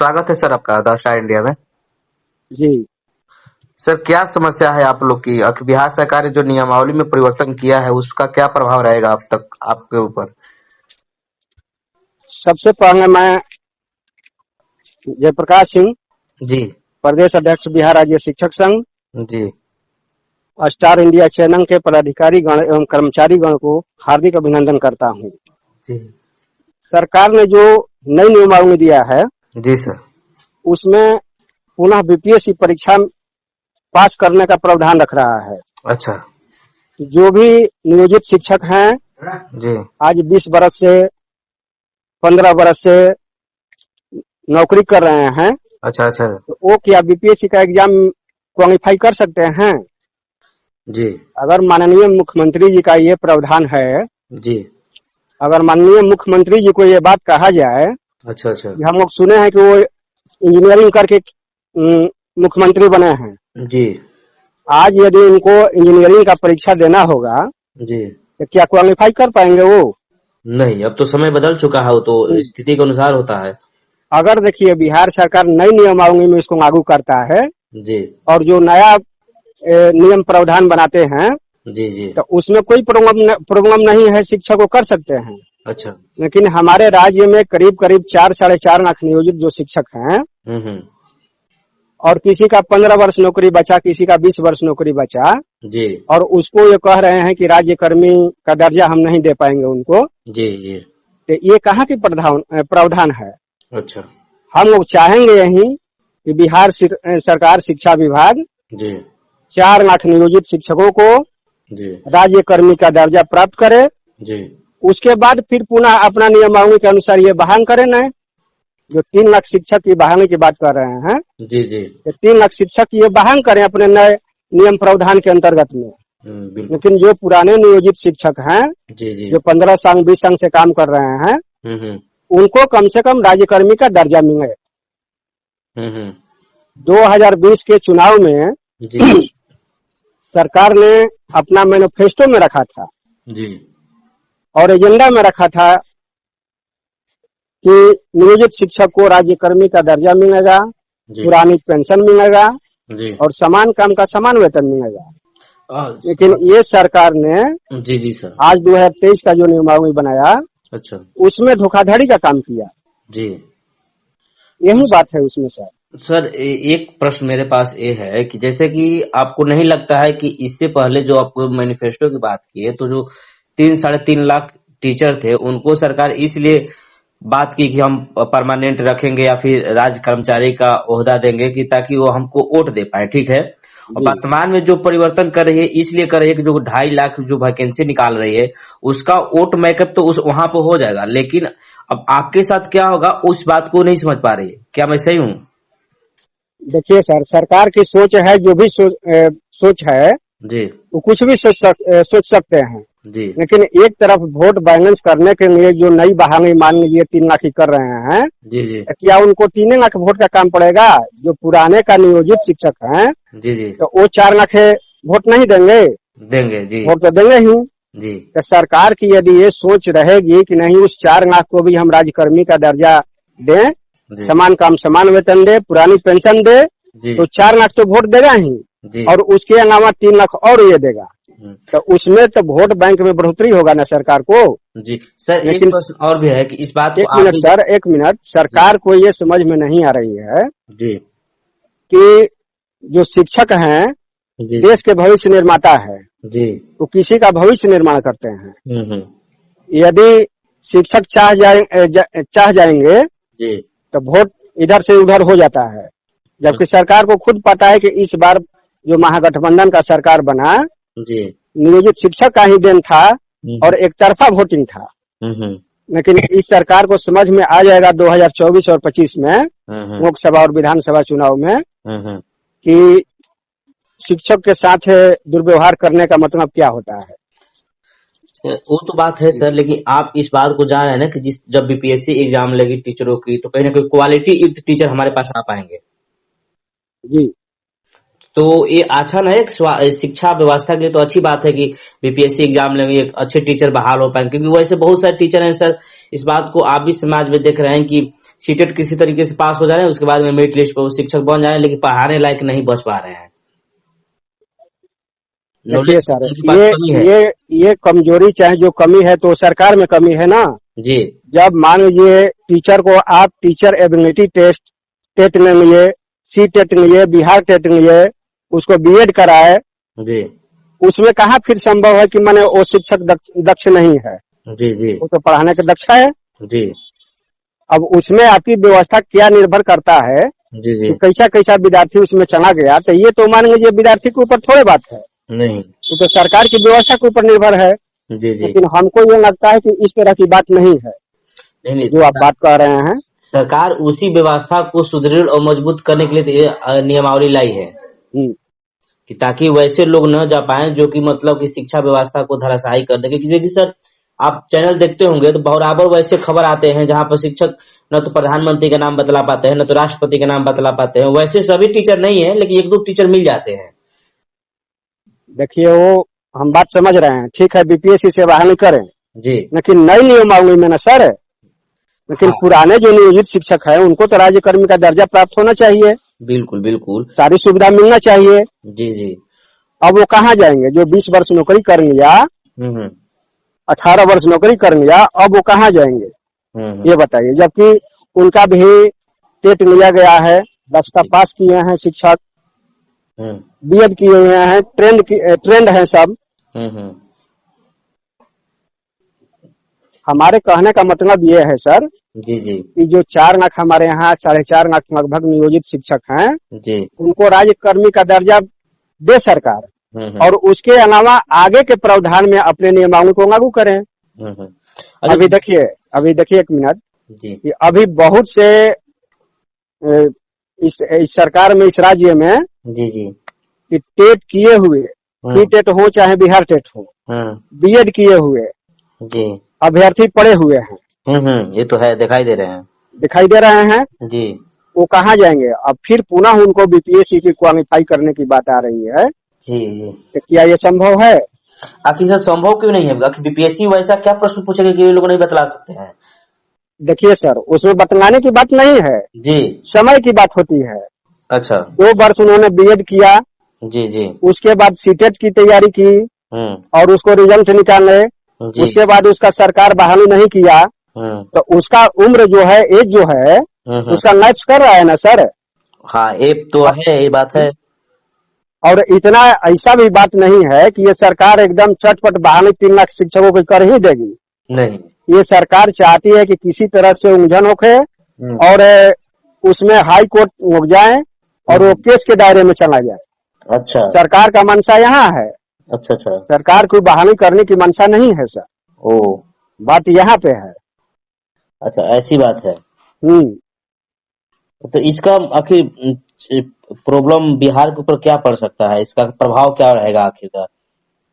स्वागत है सर आपका द स्टार इंडिया में। जी। सर क्या समस्या है आप लोग की? बिहार सरकार ने जो नियमावली में परिवर्तन किया है उसका क्या प्रभाव रहेगा अब तक आपके ऊपर? सबसे पहले मैं जयप्रकाश सिंह, जी प्रदेश अध्यक्ष बिहार राज्य शिक्षक संघ, जी स्टार इंडिया चैनल के पदाधिकारी गण एवं कर्मचारी गण को हार्दिक अभिनंदन करता हूं। जी सरकार ने जो नई नियमावली दिया है जी सर। उसमें पुनः बीपीएससी परीक्षा पास करने का प्रावधान रख रहा है। अच्छा। जो भी नियोजित शिक्षक हैं जी आज 20 बरस से 15 बरस से नौकरी कर रहे हैं, अच्छा अच्छा तो वो क्या बीपीएससी का एग्जाम क्वालिफाई कर सकते हैं? जी अगर माननीय मुख्यमंत्री जी का ये प्रावधान है, जी। अगर माननीय मुख्यमंत्री जी को ये बात कहा जाए, अच्छा अच्छा हम लोग सुने हैं कि वो इंजीनियरिंग करके मुख्यमंत्री बने हैं। जी आज यदि इनको इंजीनियरिंग का परीक्षा देना होगा जी। तो क्या क्वालिफाई कर पाएंगे वो? नहीं, अब तो समय बदल चुका है, वो तो स्थिति के अनुसार होता है। अगर देखिए बिहार सरकार नई नियमावली में इसको लागू करता है जी और जो नया नियम प्रावधान बनाते हैं जी जी। तो उसमें कोई प्रॉब्लम नहीं है, शिक्षक को कर सकते हैं। अच्छा। लेकिन हमारे राज्य में करीब करीब 4-4.5 लाख नियोजित जो शिक्षक हैं और किसी का 15 वर्ष नौकरी बचा, किसी का 20 वर्ष नौकरी बचा जी और उसको ये कह रहे हैं कि राज्य कर्मी का दर्जा हम नहीं दे पाएंगे उनको, जी जी। तो ये कहाँ की प्रावधान है? अच्छा। हम लोग चाहेंगे यही कि बिहार सरकार शिक्षा विभाग जी 4 लाख नियोजित शिक्षकों को जी राज्य कर्मी का दर्जा प्राप्त करे, जी। उसके बाद फिर पुनः अपना नियमावली के अनुसार ये बहाल करे। न जो 3 लाख शिक्षक की बहाली की बात कर रहे हैं, जी जी। 3 लाख शिक्षक ये बहाल करें अपने नए नियम प्रावधान के अंतर्गत में। लेकिन जो पुराने नियोजित शिक्षक हैं जी जी जो 15 साल 20 साल से काम कर रहे हैं, उनको कम से कम राज्य कर्मी का दर्जा मिले। 2020 के चुनाव में जी सरकार ने अपना मैनिफेस्टो में रखा था जी और एजेंडा में रखा था कि नियोजित शिक्षक को राज्य कर्मी का दर्जा मिलेगा, पुरानी पेंशन मिलेगा जी और समान काम का समान वेतन मिलेगा। लेकिन ये सरकार ने जी जी सर आज 2023 का जो नियमावली बनाया, अच्छा, उसमें धोखाधड़ी का काम किया। जी यही बात है उसमें सर। सर एक प्रश्न मेरे पास ये है कि जैसे कि आपको नहीं लगता है कि इससे पहले जो आपको मैनिफेस्टो की बात की है, तो जो 3-3.5 लाख टीचर थे उनको सरकार इसलिए बात की कि हम परमानेंट रखेंगे या फिर राज्य कर्मचारी का ओहदा देंगे कि ताकि वो हमको वोट दे पाए, ठीक है। और वर्तमान में जो परिवर्तन कर रही है इसलिए कर रही है कि जो 2.5 लाख जो वैकेंसी निकाल रही है उसका वोट मेकअप तो उस वहां पे हो जाएगा, लेकिन अब आपके साथ क्या होगा उस बात को नहीं समझ पा रही है। क्या मैं सही हूँ? देखिए सर, सरकार की सोच है, जो भी सोच है जी वो कुछ भी सोच सकते हैं जी। लेकिन एक तरफ वोट बैलेंस करने के लिए जो नई बहाली मान लीजिए 3 लाख की कर रहे हैं, जी जी क्या उनको 3 लाख वोट का काम पड़ेगा? जो पुराने का नियोजित शिक्षक हैं जी जी तो वो 4 लाख वोट नहीं देंगे? देंगे जी वोट तो देंगे ही। जी। तो सरकार की यदि ये सोच रहेगी कि नहीं उस 4 लाख को भी हम राज्यकर्मी का दर्जा दें, समान काम समान वेतन दे, पुरानी पेंशन दे, तो 4 लाख तो वोट देगा ही जी। और उसके अलावा 3 लाख और ये देगा, तो उसमें तो वोट बैंक में बढ़ोतरी होगा ना सरकार को। जी सर, लेकिन एक प्रश्न और भी है कि इस बात को एक मिनट सरकार को ये समझ में नहीं आ रही है जी कि जो शिक्षक हैं देश के भविष्य निर्माता है जी, तो किसी का भविष्य निर्माण करते हैं। यदि शिक्षक चाह जाएंगे जी तो वोट इधर से उधर हो जाता है, जबकि सरकार को खुद पता है कि इस बार जो महागठबंधन का सरकार बना जी नियोजित शिक्षक का ही देन था और एक तरफा वोटिंग था। लेकिन इस सरकार को समझ में आ जाएगा 2024 और 25 में लोकसभा और विधानसभा चुनाव में कि शिक्षक के साथ दुर्व्यवहार करने का मतलब क्या होता है। वो तो बात है सर, लेकिन आप इस बात को जान रहे हैं ना कि जब बीपीएससी एग्जाम लगी टीचरों की तो कहीं ना कहीं क्वालिटी युक्त टीचर हमारे पास आ पाएंगे जी। तो ये अच्छा ना है, शिक्षा व्यवस्था के लिए तो अच्छी बात है कि बीपीएससी एग्जाम लेंगे एक अच्छे टीचर बहाल हो पाएंगे, क्योंकि वैसे बहुत सारे टीचर हैं सर, इस बात को आप भी समाज में देख रहे हैं कि सीटेट किसी तरीके से पास हो जा रहे हैं, उसके बाद में मेरिट लिस्ट पर वो शिक्षक बन जा रहे हैं, लेकिन पढ़ाने लायक नहीं बच पा रहे हैं। देखिए सर, उनकी बात कमी है। ये कमजोरी चाहे जो कमी है तो सरकार में कमी है ना जी। जब मान लीजिए टीचर को आप टीचर एबिलिटी टेस्ट टेट ले लिए, सी टेट लिए, बिहार टेट लिए, उसको बीएड कराए, जी उसमें कहाँ फिर संभव है कि माने वो शिक्षक दक्ष नहीं है। जी जी वो तो पढ़ाने के दक्ष है। जी अब उसमें आपकी व्यवस्था क्या निर्भर करता है जी जी कि कैसा कैसा विद्यार्थी उसमें चला गया, तो ये तो मान लीजिए विद्यार्थी के ऊपर थोड़ी बात है, नहीं। ये तो सरकार की व्यवस्था के ऊपर निर्भर है। जी जी लेकिन हमको ये लगता है कि इस तरह की बात नहीं है नहीं, जो आप बात कर रहे हैं। सरकार उसी व्यवस्था को सुदृढ़ और मजबूत करने के लिए तो ये नियमावली लाई है कि ताकि वैसे लोग न जा पाए जो कि मतलब कि शिक्षा व्यवस्था को धराशायी कर दे। क्योंकि देखिए सर, आप चैनल देखते होंगे तो बराबर वैसे खबर आते हैं जहां पर शिक्षक न तो प्रधानमंत्री का नाम बतला पाते हैं, न तो राष्ट्रपति का नाम बतला पाते हैं। वैसे सभी टीचर नहीं है, लेकिन एक दो टीचर मिल जाते हैं। देखिए वो हम बात समझ रहे हैं, ठीक है, बीपीएससी से बहाली करें जी, लेकिन नई नियमावली में ना सर, लेकिन हाँ, पुराने जो नियोजित शिक्षक है उनको तो राज्यकर्मी का दर्जा प्राप्त होना चाहिए, बिल्कुल बिल्कुल। सारी सुविधा मिलना चाहिए। जी जी। अब वो कहाँ जाएंगे जो 20 वर्ष नौकरी कर लिया, 18 वर्ष नौकरी कर लिया, अब वो कहाँ जाएंगे ये बताइए। जबकि उनका भी टेट लिया गया है, दक्षता पास किए हैं शिक्षक, बीएड किए हुए हैं, ट्रेंड है सब। हमारे कहने का मतलब ये है सर जी जी कि जो 4 लाख हमारे यहाँ 4.5 लाख लगभग नियोजित शिक्षक हैं, जी उनको राज्यकर्मी का दर्जा दे सरकार, और उसके अलावा आगे के प्रावधान में अपने नियमावली को लागू करें। अभी देखिए एक मिनट जी कि अभी बहुत से इस सरकार में, इस राज्य में जी जी कि टेट किए हुए, सी टेट हो चाहे बिहार टेट हो, बीएड किए हुए जी अभ्यर्थी पड़े हुए हैं, ये तो है, दिखाई दे रहे हैं जी। वो कहाँ जाएंगे। अब फिर पुनः उनको बीपीएससी की क्वालिफाई करने की बात आ रही है जी जी। तो क्या ये संभव है? आखिर सर संभव क्यों नहीं है? आखिर बीपीएससी वैसा क्या प्रश्न पूछेगा कि ये लोग नहीं बतला सकते हैं? देखिए सर, उसमें बतलाने की बात नहीं है जी, समय की बात होती है। अच्छा 2 वर्ष उन्होंने बीएड किया, जी जी, उसके बाद सीटेट की तैयारी की और उसको रिजल्ट निकाले, उसके बाद उसका सरकार बहाली नहीं किया, तो उसका उम्र जो है, एज जो है, उसका मैच कर रहा है ना सर। हाँ, एक तो है, ये बात है। और इतना ऐसा भी बात नहीं है कि ये सरकार एकदम चटपट बहाली 3 लाख शिक्षकों को कर ही देगी। नहीं, ये सरकार चाहती है कि किसी तरह से उलझन होके और उसमें हाई कोर्ट उठ जाए और वो केस के दायरे में चला जाए। अच्छा, सरकार का मंशा यहाँ है। अच्छा अच्छा, सरकार को बहाली करने की मंशा नहीं है सर, ओ बात यहाँ पे है। अच्छा, ऐसी बात है। तो इसका आखिर प्रॉब्लम बिहार के ऊपर क्या पड़ सकता है? इसका प्रभाव क्या रहेगा आखिरकार?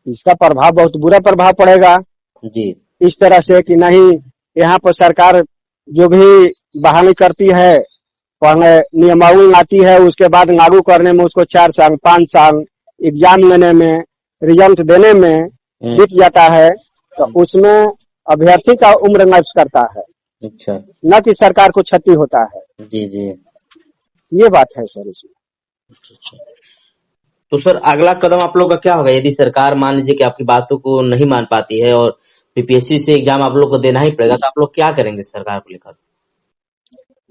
इसका प्रभाव बहुत बुरा प्रभाव पड़ेगा जी, इस तरह से कि नहीं, यहाँ पर सरकार जो भी बहाली करती है, पढ़ने नियमावली आती है, उसके बाद लागू करने में उसको 4 साल 5 साल एग्जाम लेने में, रिजल्ट देने में बीत जाता है, तो उसमें अभ्यर्थी का उम्र नष्ट करता है, अच्छा, न कि सरकार को क्षति होता है। जी जी। ये बात है सर इसमें। तो सर अगला कदम आप लोग का क्या होगा यदि सरकार मान लीजिए कि आपकी बातों को नहीं मान पाती है और बीपीएससी से एग्जाम आप लोग को देना ही पड़ेगा, तो आप लोग क्या करेंगे सरकार को लेकर?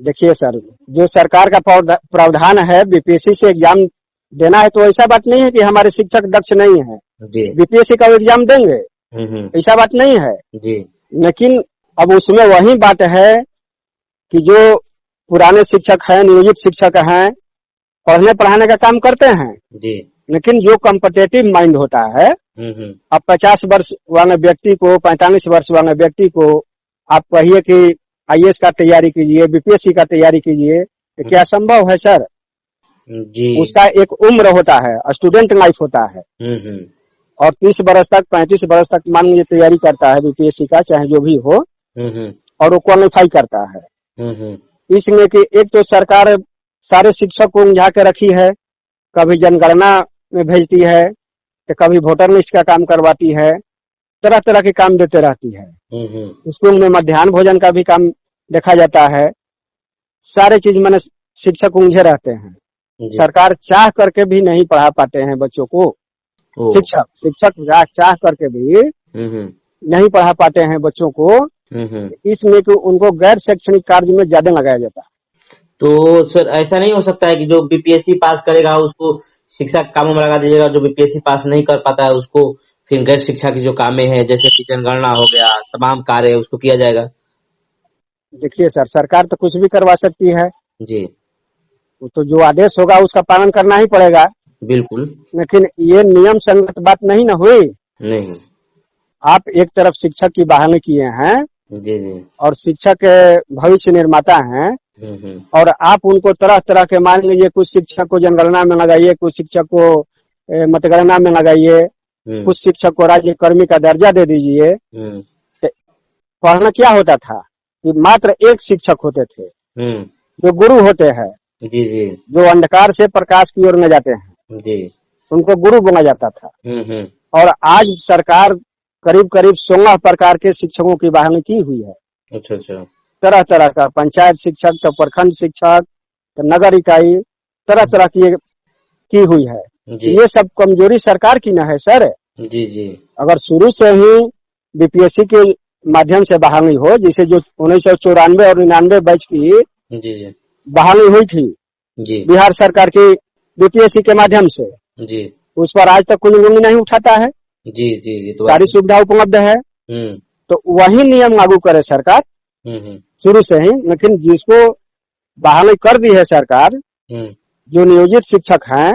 देखिए सर, जो सरकार का प्रावधान है बीपीएससी से एग्जाम देना है, तो ऐसा बात नहीं है कि हमारे शिक्षक दक्ष नहीं है, बीपीएससी का एग्जाम देंगे, ऐसा बात नहीं है जी। लेकिन अब उसमें वही बात है कि जो पुराने शिक्षक हैं, नियोजित शिक्षक हैं, पढ़ने पढ़ाने का काम करते हैं जी, लेकिन जो कॉम्पिटेटिव माइंड होता है, अब 50 वर्ष वाले व्यक्ति को, 45 वर्ष वाले व्यक्ति को आप कहिए कि आईएएस का तैयारी कीजिए, बीपीएससी का तैयारी कीजिए, तो क्या संभव है सर? जी, उसका एक उम्र होता है, स्टूडेंट लाइफ होता है, और 30 वर्ष तक 35 वर्ष तक मान लीजिए तैयारी करता है बीपीएससी का, चाहे जो भी हो, और वो क्वालिफाई करता है। इसलिए कि एक तो सरकार सारे शिक्षक को उलझा के रखी है, कभी जनगणना में भेजती है, तो कभी वोटर लिस्ट का काम करवाती है, तरह तरह के काम देते रहती है। स्कूल में मध्याह्न भोजन का भी काम देखा जाता है, सारे चीज मैंने शिक्षक उलझे रहते हैं। जी। सरकार चाह करके भी नहीं पढ़ा पाते हैं बच्चों को। ओ। शिक्षक चाह करके भी नहीं पढ़ा पाते हैं बच्चों को, इसमें कि उनको गैर शैक्षणिक कार्य में ज्यादा लगाया जाता है। तो सर ऐसा नहीं हो सकता है कि जो बीपीएससी पास करेगा उसको शिक्षा के कामों में लगा दीजिएगा, जो बीपीएससी पास नहीं कर पाता है उसको फिर गैर शिक्षा की जो कामें हैं जैसे कि जनगणना हो गया, तमाम कार्य उसको किया जाएगा? देखिए सर, सरकार तो कुछ भी करवा सकती है जी। तो जो आदेश होगा उसका पालन करना ही पड़ेगा। बिल्कुल। लेकिन ये नियम संगत बात नहीं न हुई। नहीं। आप एक तरफ शिक्षक की बहाली किए हैं जी जी। और शिक्षक के भविष्य निर्माता हैं, और आप उनको तरह तरह के, मान लीजिए कुछ शिक्षक को जनगणना में लगाइए, कुछ शिक्षक को मतगणना में लगाइए, कुछ शिक्षक को राज्य कर्मी का दर्जा दे दीजिए। पढ़ना क्या होता था कि मात्र एक शिक्षक होते थे जो गुरु होते हैं। जी जी। जो अंधकार से प्रकाश की ओर न जाते हैं जी। उनको गुरु बोला जाता था। और आज सरकार करीब करीब 16 प्रकार के शिक्षकों की बहाली की हुई है। अच्छा अच्छा। तरह तरह का, पंचायत शिक्षक तो प्रखंड शिक्षक तो नगर इकाई, तरह तरह की हुई है। ये सब कमजोरी सरकार की न है सर। जी जी। अगर शुरू से ही बीपीएससी के माध्यम से बहाली हो, जिसे जो 1994 और 99 बैच की जी बहाली हुई थी जी बिहार सरकार की बीपीएससी के माध्यम से, जी, उस पर आज तक कोई उंगली नहीं उठाता है। जी जी जी, तो सारी सुविधा उपलब्ध है, तो वही नियम लागू करे सरकार शुरू से ही। लेकिन जिसको बहाली कर दी है सरकार, जो नियोजित शिक्षक हैं,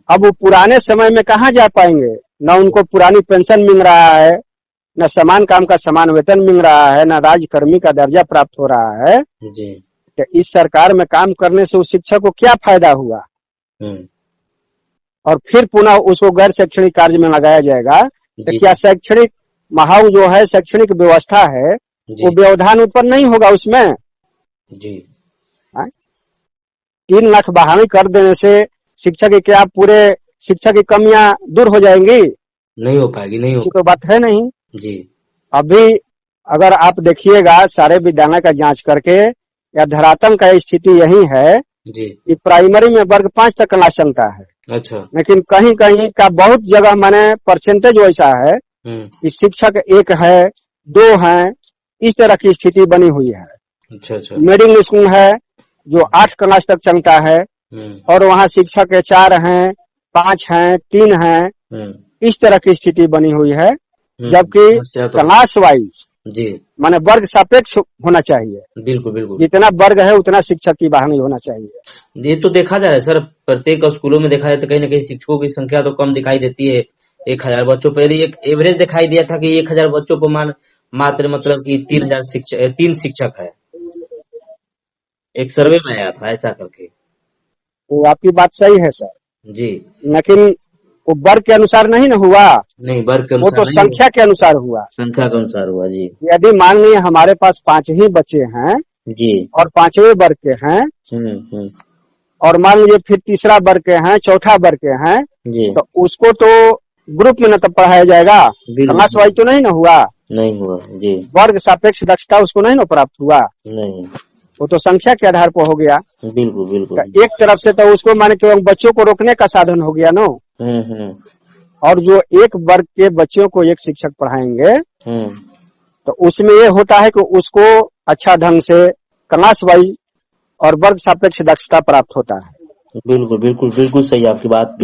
अब वो पुराने समय में कहाँ जा पाएंगे? न उनको पुरानी पेंशन मिल रहा है, न समान काम का समान वेतन मिल रहा है, न राज्यकर्मी का दर्जा प्राप्त हो रहा है। जी। तो इस सरकार में काम करने से उस शिक्षक को क्या फायदा हुआ? और फिर पुनः उसको गैर शैक्षणिक कार्य में लगाया जाएगा। तो क्या शैक्षणिक माहौल जो है, शैक्षणिक व्यवस्था है, वो व्यवधान उत्पन्न नहीं होगा उसमें? जी। 3 लाख बहाली कर देने से शिक्षक की क्या पूरे शिक्षक की कमियां दूर हो जाएंगी? नहीं हो पाएगी, नहीं हो। तो बात है नहीं जी। अभी अगर आप देखिएगा सारे विद्यालय का जांच करके, या धरातल का स्थिति यही है जी कि प्राइमरी में वर्ग 5 तक क्लास चलता है। अच्छा। लेकिन कहीं कहीं का बहुत जगह माने परसेंटेज वैसा है कि शिक्षक 1 है, 2 हैं, इस तरह की स्थिति बनी हुई है। अच्छा अच्छा। मिडिल स्कूल है जो 8 क्लास तक चलता है, और वहाँ शिक्षक 4 हैं, 5 हैं, 3 हैं, इस तरह की स्थिति बनी हुई है। जबकि क्लास वाइज जी माने वर्ग सापेक्ष होना चाहिए। बिल्कुल बिल्कुल। जितना वर्ग है उतना शिक्षक की बहाली होना चाहिए। ये तो देखा जा रहा है सर, प्रत्येक स्कूलों में देखा जाए तो कहीं ना कहीं शिक्षकों की संख्या तो कम दिखाई देती है। 1000 बच्चों पर एक एवरेज दिखाई दिया था कि 1000 बच्चों को मात्र मतलब कि 3 शिक्षक है। एक सर्वे में आया था ऐसा करके। वो आपकी बात सही है सर जी, लेकिन वो वर्ग के अनुसार नहीं न हुआ। नहीं, वर्ग के वो अनुसार तो संख्या के अनुसार हुआ। संख्या के अनुसार हुआ जी। यदि मान लीजिए हमारे पास 5 ही बच्चे हैं जी, और 5वें वर्ग के हैं, और मान लीजिए फिर तीसरा वर्ग के हैं, चौथा वर्ग के हैं जी, तो उसको तो ग्रुप में न तब पढ़ाया जाएगा, क्लास वाइज तो नहीं न हुआ। नहीं हुआ जी। वर्ग सापेक्ष दक्षता उसको नहीं न प्राप्त हुआ, नहीं, वो तो संख्या के आधार पर हो गया। बिल्कुल बिल्कुल। एक तरफ से तो उसको माने कि बच्चों को रोकने का साधन हो गया नो। और जो एक वर्ग के बच्चों को एक शिक्षक पढ़ाएंगे तो उसमें ये होता है कि उसको अच्छा ढंग से क्लास वाइज और वर्ग सापेक्ष दक्षता प्राप्त होता है। बिल्कुल बिल्कुल बिल्कुल सही आपकी बात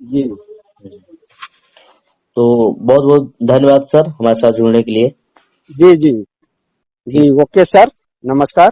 जी। तो बहुत बहुत धन्यवाद सर हमारे साथ जुड़ने के लिए। जी जी जी, ओके सर, नमस्कार।